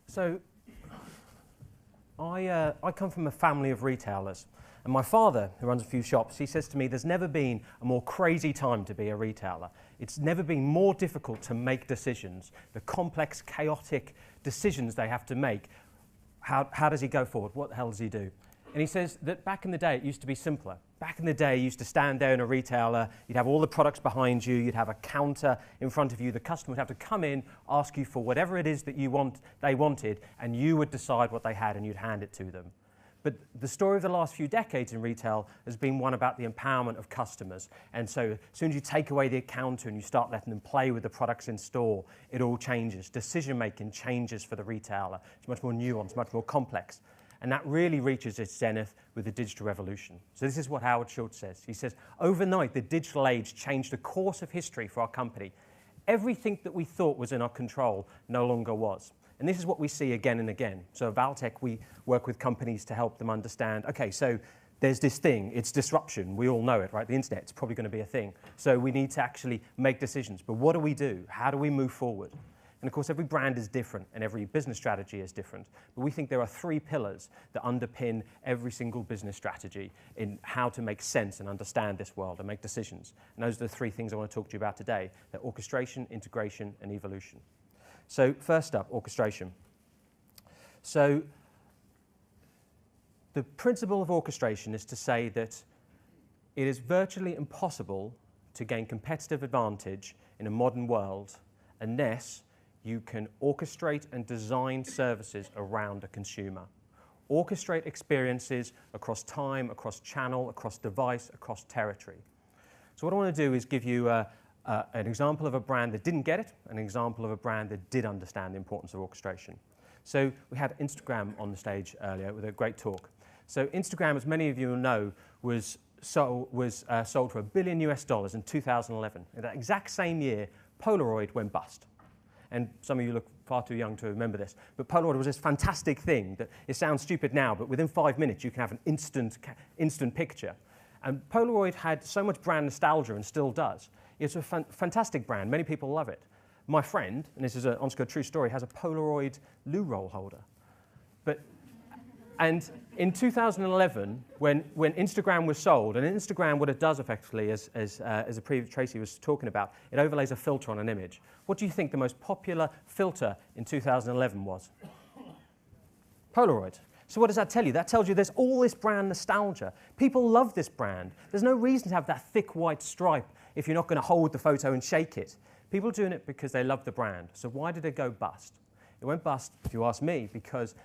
So I come from a family of retailers. And my father, who runs a few shops, he says to me, there's never been a more crazy time to be a retailer. It's never been more difficult to make decisions, the complex, chaotic decisions they have to make. How does he go forward? What the hell does he do? And he says that back in the day, it used to be simpler. Back in the day, you used to stand there in a retailer, you'd have all the products behind you, you'd have a counter in front of you, the customer would have to come in, ask you for whatever it is that they wanted, and you would decide what they had and you'd hand it to them. But the story of the last few decades in retail has been one about the empowerment of customers. And so as soon as you take away the counter and you start letting them play with the products in store, it all changes. Decision-making changes for the retailer. It's much more nuanced, much more complex. And that really reaches its zenith with the digital revolution. So this is what Howard Schultz says. He says, overnight, the digital age changed the course of history for our company. Everything that we thought was in our control no longer was. And this is what we see again and again. So at Valtech, we work with companies to help them understand, okay, so there's this thing, it's disruption, we all know it, right? The internet's probably going to be a thing. So we need to actually make decisions. But what do we do? How do we move forward? And of course, every brand is different and every business strategy is different. But we think there are 3 pillars that underpin every single business strategy in how to make sense and understand this world and make decisions. And those are the 3 things I want to talk to you about today. They're orchestration, integration, and evolution. So first up, orchestration. So the principle of orchestration is to say that it is virtually impossible to gain competitive advantage in a modern world unless you can orchestrate and design services around a consumer. Orchestrate experiences across time, across channel, across device, across territory. So what I want to do is give you an example of a brand that didn't get it, an example of a brand that did understand the importance of orchestration. So we had Instagram on the stage earlier with a great talk. So Instagram, as many of you will know, was sold for $1 billion in 2011. In that exact same year, Polaroid went bust. And some of you look far too young to remember this, but Polaroid was this fantastic thing that it sounds stupid now, but within 5 minutes you can have an instant picture. And Polaroid had so much brand nostalgia and still does. It's a fantastic brand. Many people love it. My friend, and this is an honest true story, has a Polaroid loo roll holder. And in 2011, when Instagram was sold, and Instagram, what it does effectively, as the previous Tracy was talking about, it overlays a filter on an image. What do you think the most popular filter in 2011 was? Polaroid. So what does that tell you? That tells you there's all this brand nostalgia. People love this brand. There's no reason to have that thick white stripe if you're not going to hold the photo and shake it. People are doing it because they love the brand. So why did it go bust? It went bust, if you ask me, because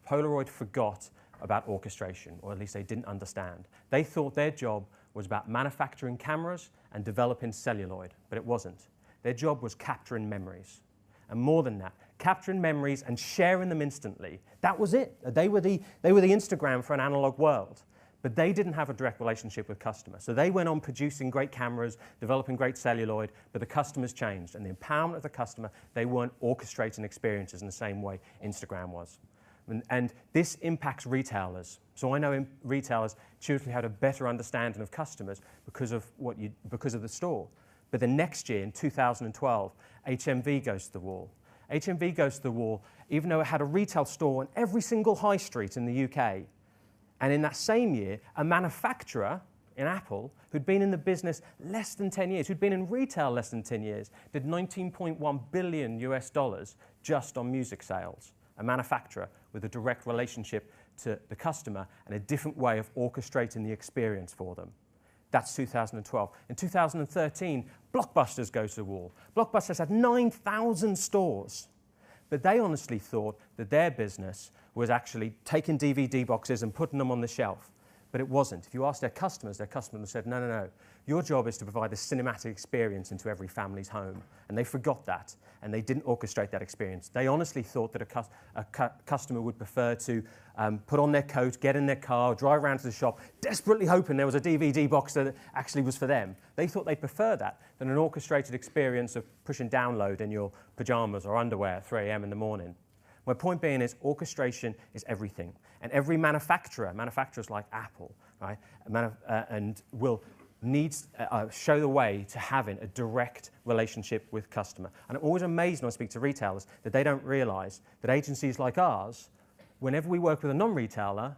Polaroid forgot about orchestration, or at least they didn't understand. They thought their job was about manufacturing cameras and developing celluloid, but it wasn't. Their job was capturing memories. And more than that, capturing memories and sharing them instantly. That was it. They were the Instagram for an analog world. But they didn't have a direct relationship with customers. So they went on producing great cameras, developing great celluloid, but the customers changed. And the empowerment of the customer, they weren't orchestrating experiences in the same way Instagram was. And this impacts retailers. So I know retailers truthfully had a better understanding of customers because of the store. But the next year, in 2012, HMV goes to the wall. HMV goes to the wall, even though it had a retail store on every single high street in the UK. And in that same year, a manufacturer in Apple, who'd been in the business less than 10 years, who'd been in retail less than 10 years, did $19.1 billion just on music sales. A manufacturer with a direct relationship to the customer and a different way of orchestrating the experience for them. That's 2012. In 2013, Blockbusters goes to the wall. Blockbusters had 9,000 stores. But they honestly thought that their business was actually taking DVD boxes and putting them on the shelf. But it wasn't. If you ask their customers said, no, no, no. Your job is to provide a cinematic experience into every family's home. And they forgot that, and they didn't orchestrate that experience. They honestly thought that a customer would prefer to put on their coat, get in their car, drive around to the shop, desperately hoping there was a DVD box that actually was for them. They thought they'd prefer that than an orchestrated experience of pushing download in your pajamas or underwear at 3 a.m. in the morning. My point being is orchestration is everything. And every manufacturers like Apple, right, needs show the way to having a direct relationship with customer. And I'm always amazed when I speak to retailers that they don't realise that agencies like ours, whenever we work with a non-retailer,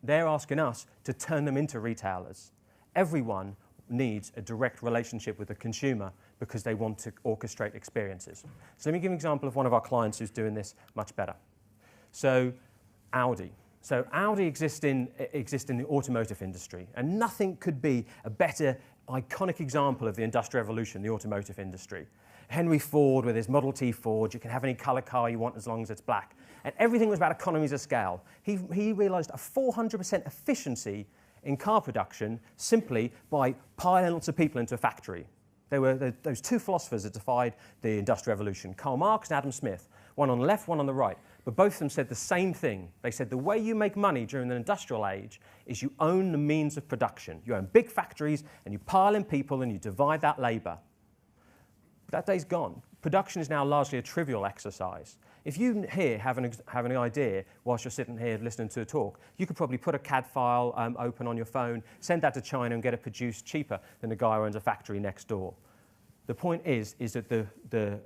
they're asking us to turn them into retailers. Everyone needs a direct relationship with the consumer because they want to orchestrate experiences. So let me give an example of one of our clients who's doing this much better. So Audi. So Audi exists in the automotive industry, and nothing could be a better iconic example of the Industrial Revolution, the automotive industry. Henry Ford with his Model T Ford, you can have any colour car you want as long as it's black. And everything was about economies of scale. He realised a 400% efficiency in car production simply by piling lots of people into a factory. There were those two philosophers that defied the Industrial Revolution, Karl Marx and Adam Smith, one on the left, one on the right. But both of them said the same thing. They said the way you make money during the industrial age is you own the means of production. You own big factories and you pile in people and you divide that labour. That day's gone. Production is now largely a trivial exercise. If you here have an idea whilst you're sitting here listening to a talk, you could probably put a CAD file open on your phone, send that to China and get it produced cheaper than the guy who owns a factory next door. The point is that the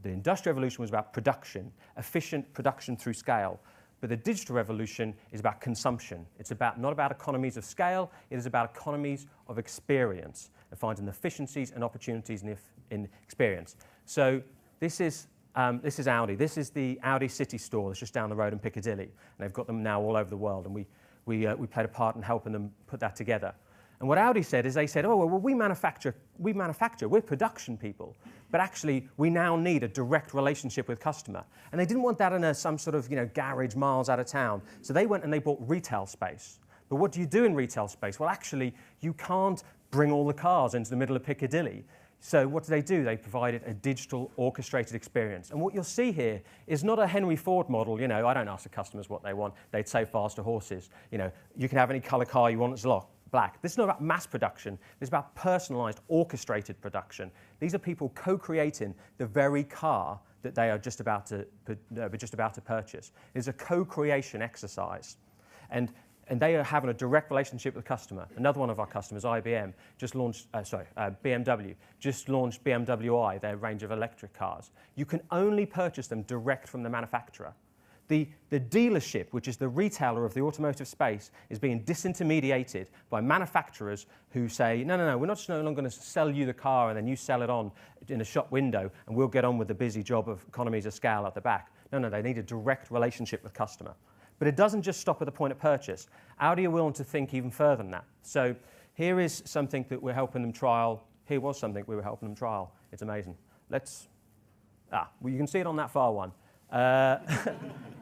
Industrial Revolution was about production, efficient production through scale. But the digital revolution is about consumption. It's not about economies of scale, it is about economies of experience and finding efficiencies and opportunities in experience. So this is Audi. This is the Audi City store that's just down the road in Piccadilly. And they've got them now all over the world, and we played a part in helping them put that together. And what Audi said is they said, oh, well, we manufacture, we're production people, but actually we now need a direct relationship with customer. And they didn't want that in some sort of garage miles out of town. So they went and they bought retail space. But what do you do in retail space? Well, actually, you can't bring all the cars into the middle of Piccadilly. So what do? They provided a digital orchestrated experience. And what you'll see here is not a Henry Ford model. I don't ask the customers what they want. They'd say faster horses. You can have any colour car you want as black. This is not about mass production. This is about personalised, orchestrated production. These are people co-creating the very car that they are just about to purchase. It's a co-creation exercise. And they are having a direct relationship with the customer. Another one of our customers, IBM, BMW, just launched BMW i, their range of electric cars. You can only purchase them direct from the manufacturer. The dealership, which is the retailer of the automotive space, is being disintermediated by manufacturers who say, no, we're not no longer going to sell you the car and then you sell it on in a shop window and we'll get on with the busy job of economies of scale at the back. No, they need a direct relationship with customer. But it doesn't just stop at the point of purchase. Audi are willing to think even further than that. So here is something that we're helping them trial. Here was something we were helping them trial. It's amazing. Well, you can see it on that far one.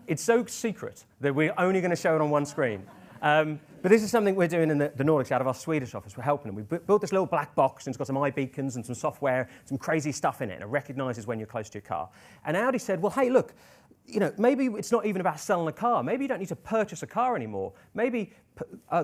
It's so secret that we're only going to show it on one screen. But this is something we're doing in the Nordics out of our Swedish office. We're helping them. We built this little black box and it's got some iBeacons and some software, some crazy stuff in it, and it recognises when you're close to your car. And Audi said, well, hey, look, maybe it's not even about selling a car. Maybe you don't need to purchase a car anymore. Maybe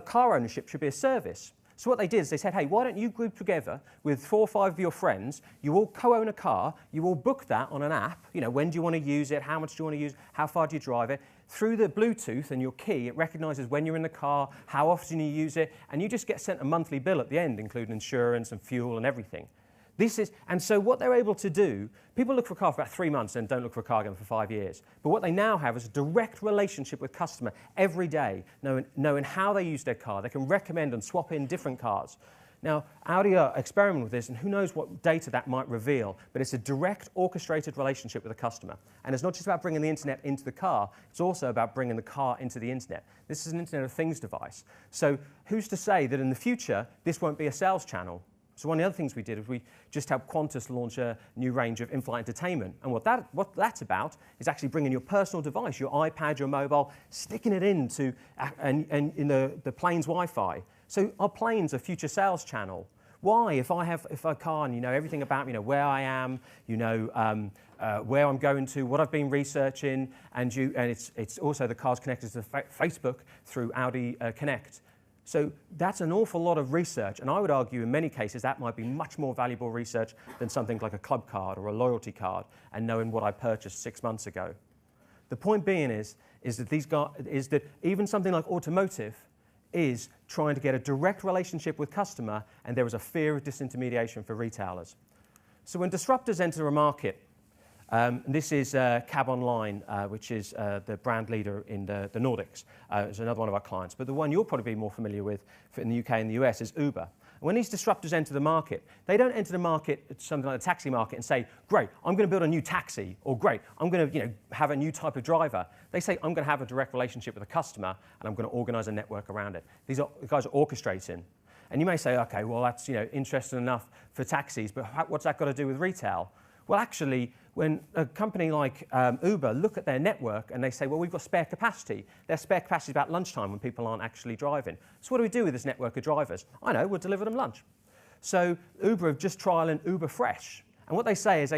car ownership should be a service. So what they did is they said, hey, why don't you group together with 4 or 5 of your friends, you all co-own a car, you all book that on an app, when do you want to use it, how much do you want to use, how far do you drive it, through the Bluetooth and your key, it recognises when you're in the car, how often you use it, and you just get sent a monthly bill at the end, including insurance and fuel and everything. And so what they're able to do, people look for a car for about 3 months and don't look for a car again for 5 years. But what they now have is a direct relationship with customer every day, knowing how they use their car. They can recommend and swap in different cars. Now, Audi are experimenting with this, and who knows what data that might reveal, but it's a direct, orchestrated relationship with the customer. And it's not just about bringing the internet into the car, it's also about bringing the car into the internet. This is an Internet of Things device. So who's to say that in the future, this won't be a sales channel? So one of the other things we did is we just helped Qantas launch a new range of in-flight entertainment. And what that's about is actually bringing your personal device, your iPad, your mobile, sticking it into in the plane's Wi-Fi. So our plane's a future sales channel. Why? If I can't, everything about where I am, where I'm going to, what I've been researching, and it's also the car's connected to Facebook through Audi Connect. So that's an awful lot of research, and I would argue in many cases that might be much more valuable research than something like a club card or a loyalty card and knowing what I purchased 6 months ago. The point being is that even something like automotive is trying to get a direct relationship with customer, and there is a fear of disintermediation for retailers. So when disruptors enter a market, this is Cab Online, which is the brand leader in the Nordics. It's another one of our clients. But the one you'll probably be more familiar with in the UK and the US is Uber. When these disruptors enter the market, they don't enter the market, something like the taxi market, and say, great, I'm going to build a new taxi, or great, I'm going to have a new type of driver. They say, I'm going to have a direct relationship with a customer, and I'm going to organize a network around it. These guys are orchestrating. And you may say, okay, well, that's interesting enough for taxis, but what's that got to do with retail? Well, actually, when a company like Uber look at their network and they say, well, we've got spare capacity. Their spare capacity is about lunchtime when people aren't actually driving. So what do we do with this network of drivers? I know, we'll deliver them lunch. So Uber have just trialing Uber Fresh. And what they say is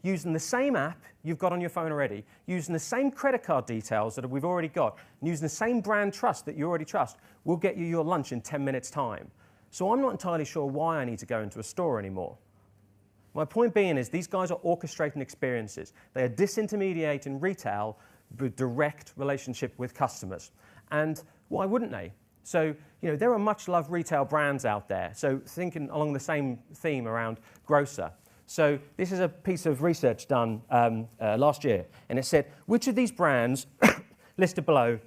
using the same app you've got on your phone already, using the same credit card details that we've already got, and using the same brand trust that you already trust, we'll get you your lunch in 10 minutes' time. So I'm not entirely sure why I need to go into a store anymore. My point being is these guys are orchestrating experiences. They are disintermediating retail with direct relationship with customers. And why wouldn't they? So, there are much-loved retail brands out there. So thinking along the same theme around grocer. So this is a piece of research done last year. And it said, which of these brands listed below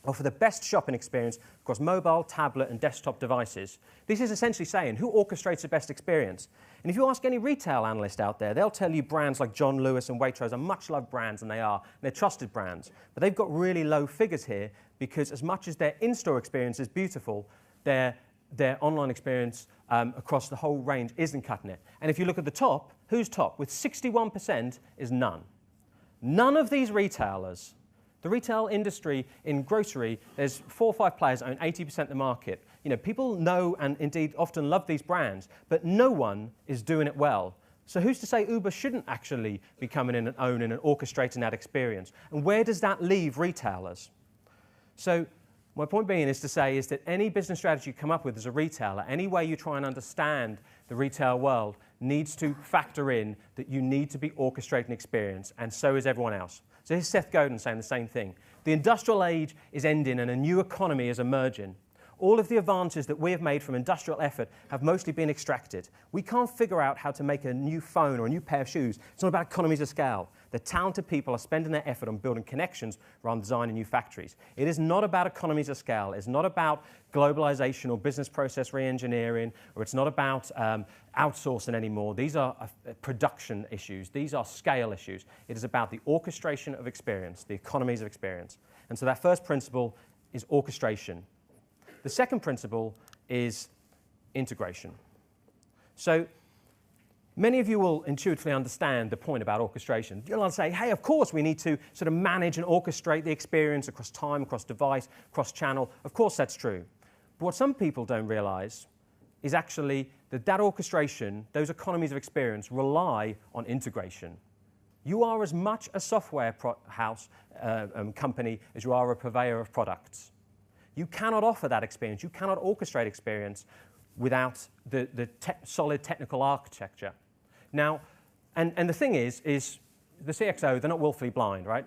offer the best shopping experience across mobile, tablet, and desktop devices? This is essentially saying who orchestrates the best experience. And if you ask any retail analyst out there, they'll tell you brands like John Lewis and Waitrose are much loved brands, and they're trusted brands. But they've got really low figures here because as much as their in-store experience is beautiful, their online experience across the whole range isn't cutting it. And if you look at the top, who's top? With 61% is none. None of these retailers. The retail industry in grocery, there's 4 or 5 players that own 80% of the market. People know and indeed often love these brands, but no one is doing it well. So who's to say Uber shouldn't actually be coming in and owning and orchestrating that experience? And where does that leave retailers? So my point being is that any business strategy you come up with as a retailer, any way you try and understand the retail world, needs to factor in that you need to be orchestrating experience, and so is everyone else. So here's Seth Godin saying the same thing. The industrial age is ending and a new economy is emerging. All of the advances that we have made from industrial effort have mostly been extracted. We can't figure out how to make a new phone or a new pair of shoes. It's not about economies of scale. The talented people are spending their effort on building connections rather than designing new factories. It is not about economies of scale. It's not about globalization or business process re-engineering, or it's not about outsourcing anymore. These are production issues. These are scale issues. It is about the orchestration of experience, the economies of experience. And so that first principle is orchestration. The second principle is integration. So many of you will intuitively understand the point about orchestration. You'll say, hey, of course we need to sort of manage and orchestrate the experience across time, across device, across channel. Of course that's true. But what some people don't realize is actually that orchestration, those economies of experience, rely on integration. You are as much a software company as you are a purveyor of products. You cannot offer that experience. You cannot orchestrate experience without the solid technical architecture. Now, and the thing is the CXO, they're not willfully blind, right?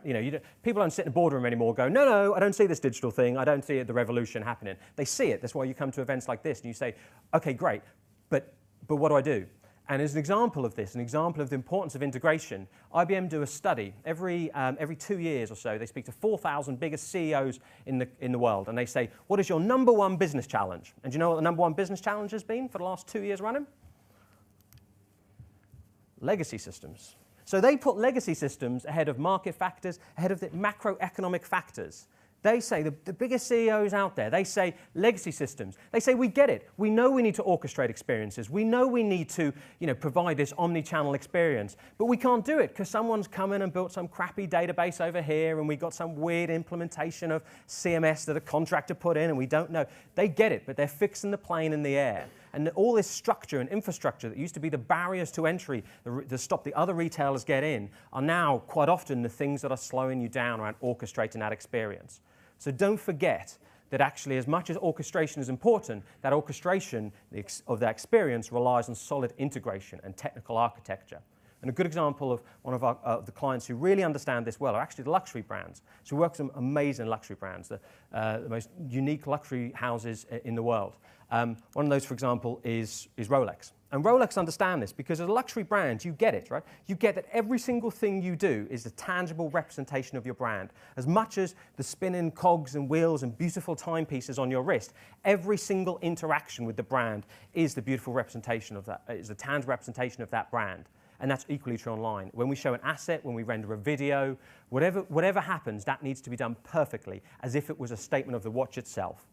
People don't sit in a boardroom anymore and go, no, I don't see this digital thing. I don't see the revolution happening. They see it. That's why you come to events like this and you say, okay, great, but what do I do? And as an example of this, an example of the importance of integration, IBM do a study every 2 years or so. They speak to 4,000 biggest CEOs in the world, and they say, what is your number one business challenge? And do you know what the number one business challenge has been for the last 2 years running? Legacy systems. So they put legacy systems ahead of market factors, ahead of the macroeconomic factors. They say, the biggest CEOs out there, they say legacy systems. They say, we get it. We know we need to orchestrate experiences. We know we need to provide this omni-channel experience. But we can't do it because someone's come in and built some crappy database over here and we got some weird implementation of CMS that a contractor put in and we don't know. They get it, but they're fixing the plane in the air. And all this structure and infrastructure that used to be the barriers to entry to stop the other retailers get in are now quite often the things that are slowing you down around orchestrating that experience. So don't forget that actually as much as orchestration is important, that orchestration of that experience relies on solid integration and technical architecture. And a good example of one of the clients who really understand this well are actually the luxury brands. So we work with some amazing luxury brands, the most unique luxury houses in the world. One of those, for example, is Rolex. And Rolex understand this because as a luxury brand, you get it, right? You get that every single thing you do is a tangible representation of your brand. As much as the spinning cogs and wheels and beautiful timepieces on your wrist, every single interaction with the brand is the beautiful representation of that, is a tangible representation of that brand. And that's equally true online. When we show an asset, when we render a video, whatever happens, that needs to be done perfectly, as if it was a statement of the watch itself.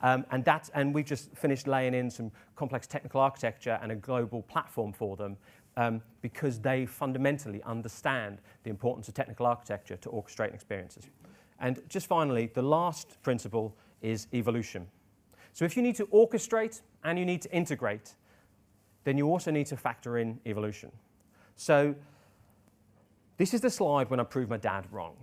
And we've just finished laying in some complex technical architecture and a global platform for them because they fundamentally understand the importance of technical architecture to orchestrating experiences. And just finally, the last principle is evolution. So if you need to orchestrate and you need to integrate, then you also need to factor in evolution. So this is the slide when I prove my dad wrong,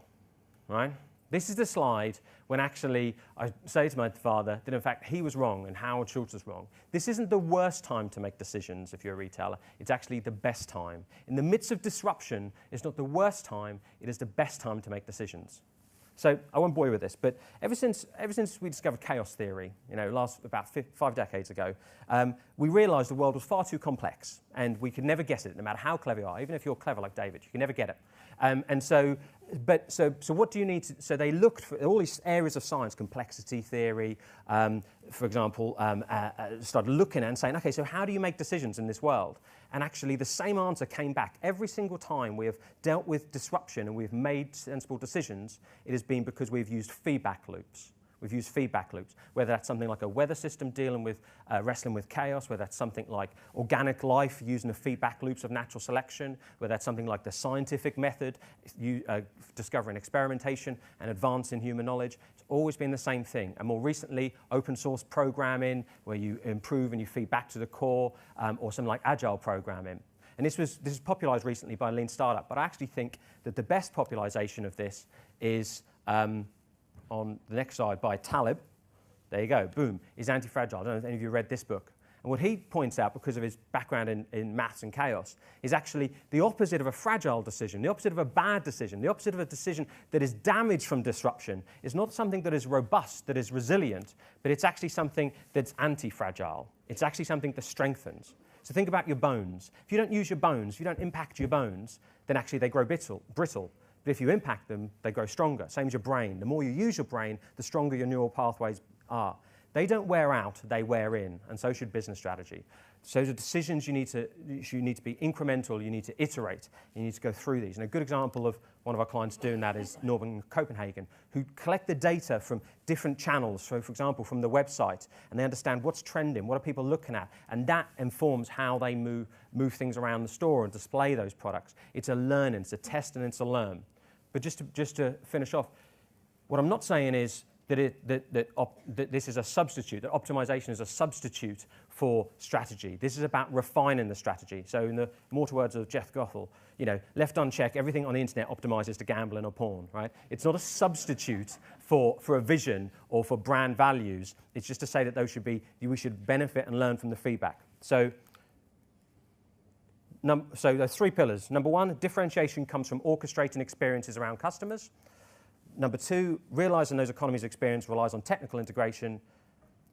right? This is the slide when actually I say to my father that in fact he was wrong and Howard Schultz was wrong. This isn't the worst time to make decisions if you're a retailer. It's actually the best time. In the midst of disruption, it's not the worst time, it is the best time to make decisions. So I won't bore you with this, but ever since we discovered chaos theory, about 5 decades ago, we realized the world was far too complex and we could never guess it, no matter how clever you are. Even if you're clever like David, you can never get it. So what do you need to, so they looked for all these areas of science, complexity theory, for example, started looking at and saying, okay, so how do you make decisions in this world? And actually the same answer came back. Every single time we have dealt with disruption and we've made sensible decisions, it has been because we've used feedback loops. We've used feedback loops, whether that's something like a weather system dealing with wrestling with chaos, whether that's something like organic life using the feedback loops of natural selection, whether that's something like the scientific method, discovering experimentation and advancing human knowledge. It's always been the same thing. And more recently, open source programming, where you improve and you feed back to the core, or something like agile programming. And this was popularized recently by Lean Startup, but I actually think that the best popularization of this is on the next slide by Taleb. There you go, boom, is Anti-Fragile. I don't know if any of you read this book. And what he points out, because of his background in maths and chaos, is actually the opposite of a fragile decision, the opposite of a bad decision, the opposite of a decision that is damaged from disruption is not something that is robust, that is resilient, but it's actually something that's anti-fragile. It's actually something that strengthens. So think about your bones. If you don't use your bones, if you don't impact your bones, then actually they grow brittle. But if you impact them, they grow stronger. Same as your brain. The more you use your brain, the stronger your neural pathways are. They don't wear out, they wear in, and so should business strategy. So the decisions you need to be incremental, you need to iterate, you need to go through these. And a good example of one of our clients doing that is Northern Copenhagen, who collect the data from different channels, so for example from the website, and they understand what's trending, what are people looking at, and that informs how they move things around the store and display those products. It's a learning, it's a test and it's a learn. But just to finish off, what I'm not saying is that this is a substitute, that optimization is a substitute for strategy. This is about refining the strategy. So in the immortal words of Jeff Gothel, left unchecked, everything on the internet optimizes to gambling or porn, right? It's not a substitute for a vision or for brand values. It's just to say that we should benefit and learn from the feedback. So there's 3 pillars. Number 1, differentiation comes from orchestrating experiences around customers. Number 2, realizing those economies of experience relies on technical integration.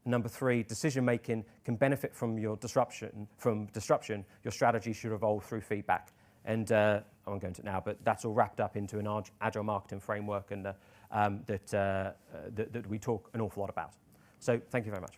Number 3, decision-making can benefit from disruption. Your strategy should evolve through feedback. And I won't go into it now, but that's all wrapped up into an agile marketing framework and that we talk an awful lot about. So thank you very much.